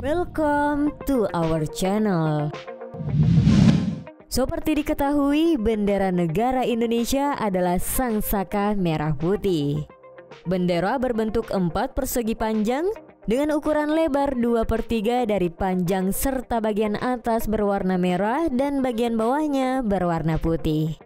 Welcome to our channel. Seperti diketahui, bendera negara Indonesia adalah sangsaka merah putih. Bendera berbentuk 4 persegi panjang dengan ukuran lebar 2/3 dari panjang serta bagian atas berwarna merah dan bagian bawahnya berwarna putih.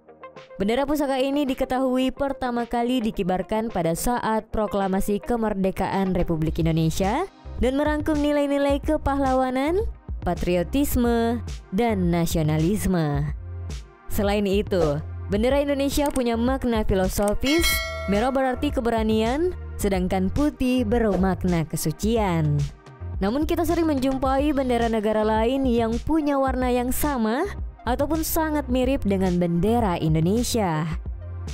Bendera pusaka ini diketahui pertama kali dikibarkan pada saat proklamasi kemerdekaan Republik Indonesia dan merangkum nilai-nilai kepahlawanan, patriotisme, dan nasionalisme. Selain itu, bendera Indonesia punya makna filosofis. Merah berarti keberanian, sedangkan putih bermakna kesucian. Namun kita sering menjumpai bendera negara lain yang punya warna yang sama ataupun sangat mirip dengan bendera Indonesia.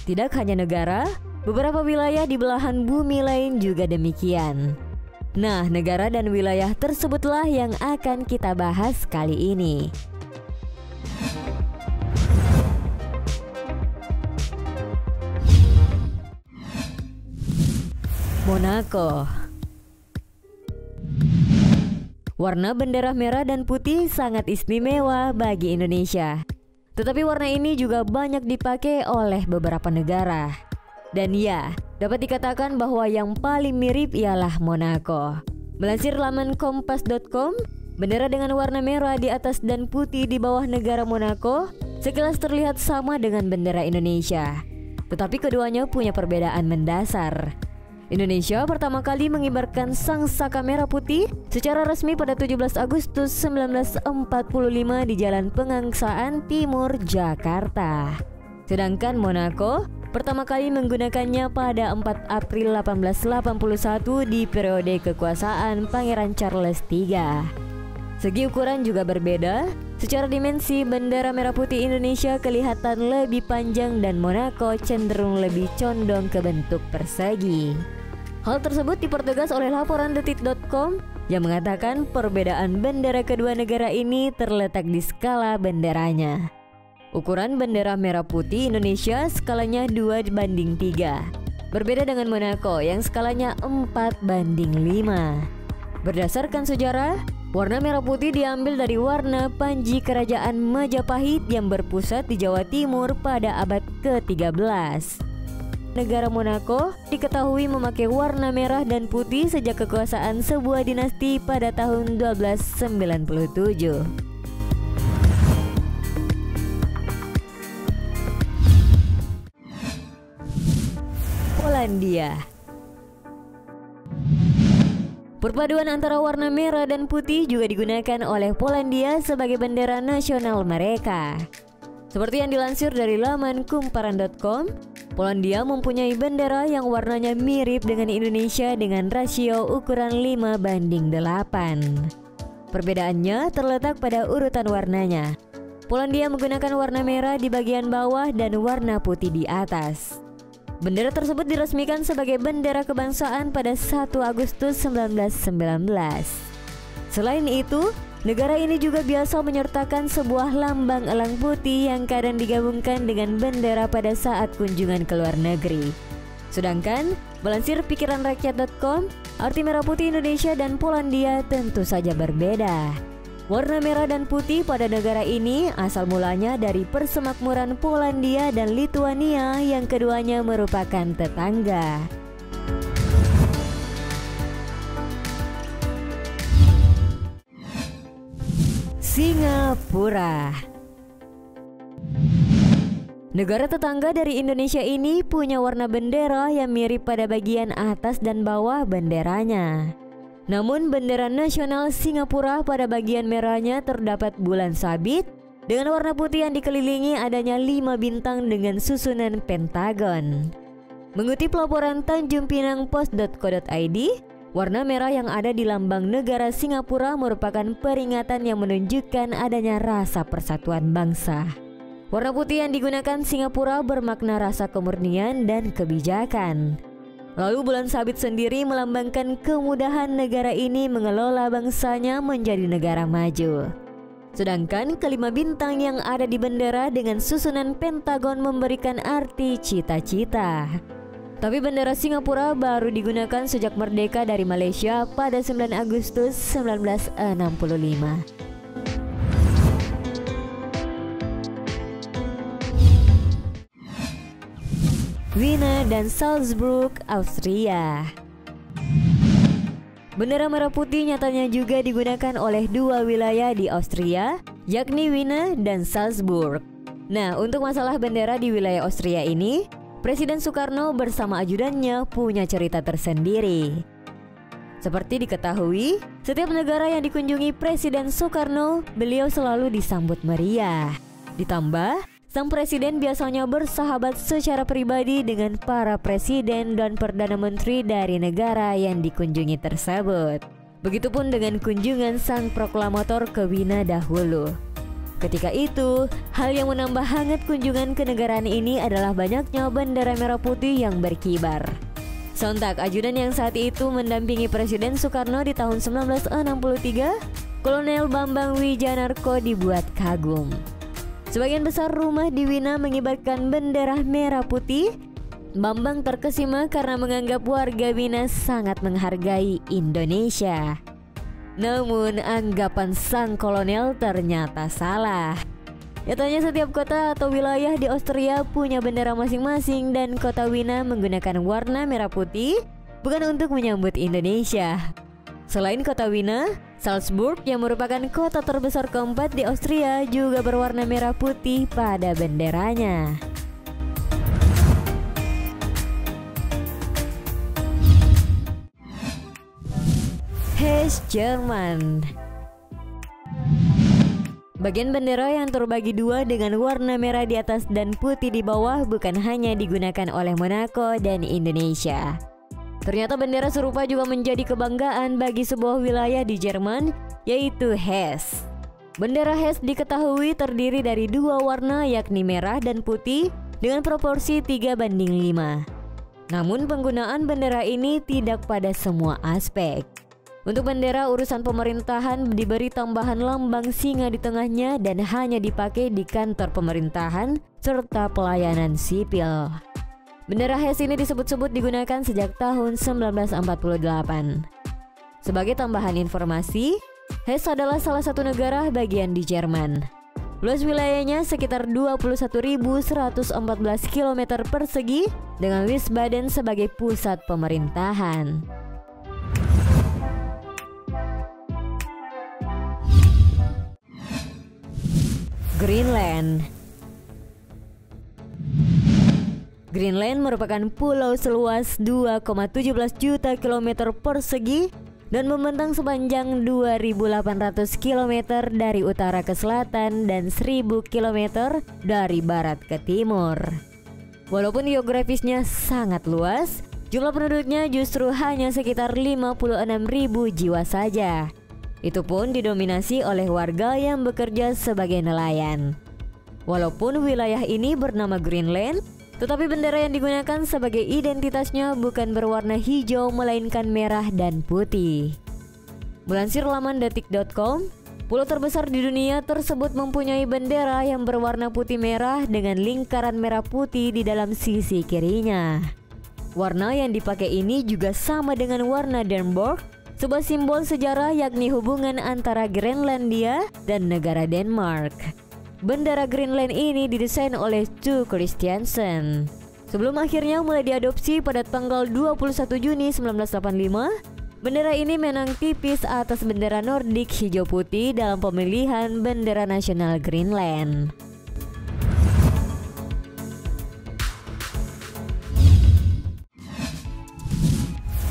Tidak hanya negara, beberapa wilayah di belahan bumi lain juga demikian. Nah, negara dan wilayah tersebutlah yang akan kita bahas kali ini. Monaco. Warna bendera merah dan putih sangat istimewa bagi Indonesia. Tetapi warna ini juga banyak dipakai oleh beberapa negara. Dan ya, dapat dikatakan bahwa yang paling mirip ialah Monaco. Melansir laman kompas.com, bendera dengan warna merah di atas dan putih di bawah negara Monaco sekilas terlihat sama dengan bendera Indonesia. Tetapi keduanya punya perbedaan mendasar. Indonesia pertama kali mengibarkan sangsaka merah putih secara resmi pada 17 Agustus 1945 di Jalan Pengangsaan Timur, Jakarta. Sedangkan Monaco pertama kali menggunakannya pada 4 April 1881 di periode kekuasaan Pangeran Charles III. Segi ukuran juga berbeda. Secara dimensi, bendera merah putih Indonesia kelihatan lebih panjang dan Monaco cenderung lebih condong ke bentuk persegi. Hal tersebut dipertegas oleh laporan detik.com yang mengatakan perbedaan bendera kedua negara ini terletak di skala benderanya. Ukuran bendera merah putih Indonesia skalanya 2:3. Berbeda dengan Monaco yang skalanya 4:5. Berdasarkan sejarah, warna merah putih diambil dari warna panji kerajaan Majapahit yang berpusat di Jawa Timur pada abad ke-13. Negara Monaco diketahui memakai warna merah dan putih sejak kekuasaan sebuah dinasti pada tahun 1297. Polandia. Perpaduan antara warna merah dan putih juga digunakan oleh Polandia sebagai bendera nasional mereka. Seperti yang dilansir dari laman kumparan.com, Polandia mempunyai bendera yang warnanya mirip dengan Indonesia dengan rasio ukuran 5:8. Perbedaannya terletak pada urutan warnanya. Polandia menggunakan warna merah di bagian bawah dan warna putih di atas. Bendera tersebut diresmikan sebagai bendera kebangsaan pada 1 Agustus 1919. Selain itu, negara ini juga biasa menyertakan sebuah lambang elang putih yang kadang digabungkan dengan bendera pada saat kunjungan ke luar negeri. Sedangkan, melansir pikiranrakyat.com, arti merah putih Indonesia dan Polandia tentu saja berbeda. Warna merah dan putih pada negara ini asal mulanya dari persemakmuran Polandia dan Lituania yang keduanya merupakan tetangga. Singapura. Negara tetangga dari Indonesia ini punya warna bendera yang mirip pada bagian atas dan bawah benderanya. Namun bendera nasional Singapura pada bagian merahnya terdapat bulan sabit dengan warna putih yang dikelilingi adanya 5 bintang dengan susunan pentagon. Mengutip laporan tanjungpinangpost.co.id, warna merah yang ada di lambang negara Singapura merupakan peringatan yang menunjukkan adanya rasa persatuan bangsa. Warna putih yang digunakan Singapura bermakna rasa kemurnian dan kebijakan. Lalu bulan sabit sendiri melambangkan kemudahan negara ini mengelola bangsanya menjadi negara maju. Sedangkan kelima bintang yang ada di bendera dengan susunan pentagon memberikan arti cita-cita. Tapi bendera Singapura baru digunakan sejak merdeka dari Malaysia pada 9 Agustus 1965. Wiener dan Salzburg, Austria. Bendera merah putih nyatanya juga digunakan oleh dua wilayah di Austria, yakni Wiener dan Salzburg. Nah, untuk masalah bendera di wilayah Austria ini, Presiden Soekarno bersama ajudannya punya cerita tersendiri. Seperti diketahui, setiap negara yang dikunjungi Presiden Soekarno, beliau selalu disambut meriah. Ditambah, sang presiden biasanya bersahabat secara pribadi dengan para presiden dan perdana menteri dari negara yang dikunjungi tersebut. Begitupun dengan kunjungan sang proklamator ke Wina dahulu. Ketika itu, hal yang menambah hangat kunjungan kenegaraan ini adalah banyaknya bendera merah putih yang berkibar. Sontak ajudan yang saat itu mendampingi Presiden Soekarno di tahun 1963, Kolonel Bambang Wijanarko dibuat kagum. Sebagian besar rumah di Wina mengibarkan bendera merah putih. Bambang terkesima karena menganggap warga Wina sangat menghargai Indonesia. Namun anggapan sang kolonel ternyata salah. Nyatanya setiap kota atau wilayah di Austria punya bendera masing-masing dan kota Wina menggunakan warna merah putih bukan untuk menyambut Indonesia. Selain kota Wina, Salzburg yang merupakan kota terbesar keempat di Austria juga berwarna merah putih pada benderanya. Hess, Jerman. Bagian bendera yang terbagi dua dengan warna merah di atas dan putih di bawah bukan hanya digunakan oleh Monaco dan Indonesia. Ternyata bendera serupa juga menjadi kebanggaan bagi sebuah wilayah di Jerman, yaitu Hesse. Bendera Hesse diketahui terdiri dari dua warna yakni merah dan putih dengan proporsi 3:5. Namun penggunaan bendera ini tidak pada semua aspek. Untuk bendera urusan pemerintahan diberi tambahan lambang singa di tengahnya dan hanya dipakai di kantor pemerintahan serta pelayanan sipil. Bendera Hesse ini disebut-sebut digunakan sejak tahun 1948. Sebagai tambahan informasi, Hesse adalah salah satu negara bagian di Jerman. Luas wilayahnya sekitar 21.114 km persegi dengan Wiesbaden sebagai pusat pemerintahan. Greenland. Greenland merupakan pulau seluas 2,17 juta kilometer persegi dan membentang sepanjang 2.800 km dari utara ke selatan dan 1.000 km dari barat ke timur. Walaupun geografisnya sangat luas, jumlah penduduknya justru hanya sekitar 56.000 jiwa saja. Itu pun didominasi oleh warga yang bekerja sebagai nelayan. Walaupun wilayah ini bernama Greenland, tetapi bendera yang digunakan sebagai identitasnya bukan berwarna hijau melainkan merah dan putih. Melansir laman detik.com, pulau terbesar di dunia tersebut mempunyai bendera yang berwarna putih merah dengan lingkaran merah putih di dalam sisi kirinya. Warna yang dipakai ini juga sama dengan warna Denmark, sebuah simbol sejarah yakni hubungan antara Grenlandia dan negara Denmark. Bendera Greenland ini didesain oleh Tue Christiansen. Sebelum akhirnya mulai diadopsi pada tanggal 21 Juni 1985, bendera ini menang tipis atas bendera Nordik hijau putih dalam pemilihan bendera nasional Greenland.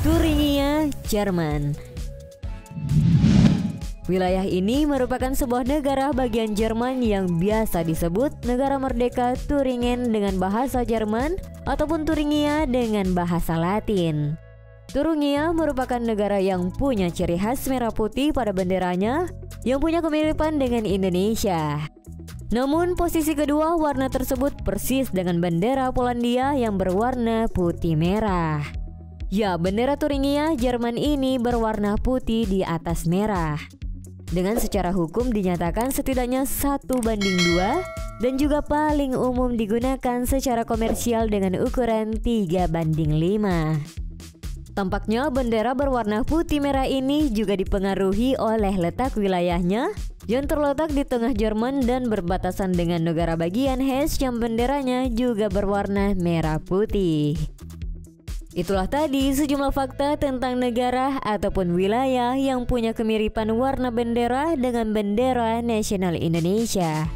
Thuringia, Jerman. Wilayah ini merupakan sebuah negara bagian Jerman yang biasa disebut negara merdeka Thuringen dengan bahasa Jerman ataupun Thuringia dengan bahasa Latin. Thuringia merupakan negara yang punya ciri khas merah putih pada benderanya yang punya kemiripan dengan Indonesia. Namun posisi kedua warna tersebut persis dengan bendera Polandia yang berwarna putih merah. Ya, bendera Thuringia Jerman ini berwarna putih di atas merah. dengan secara hukum dinyatakan setidaknya 1:2 dan juga paling umum digunakan secara komersial dengan ukuran 3:5. Tampaknya bendera berwarna putih merah ini juga dipengaruhi oleh letak wilayahnya yang terletak di tengah Jerman dan berbatasan dengan negara bagian Hesse yang benderanya juga berwarna merah putih. Itulah tadi sejumlah fakta tentang negara ataupun wilayah yang punya kemiripan warna bendera dengan bendera nasional Indonesia.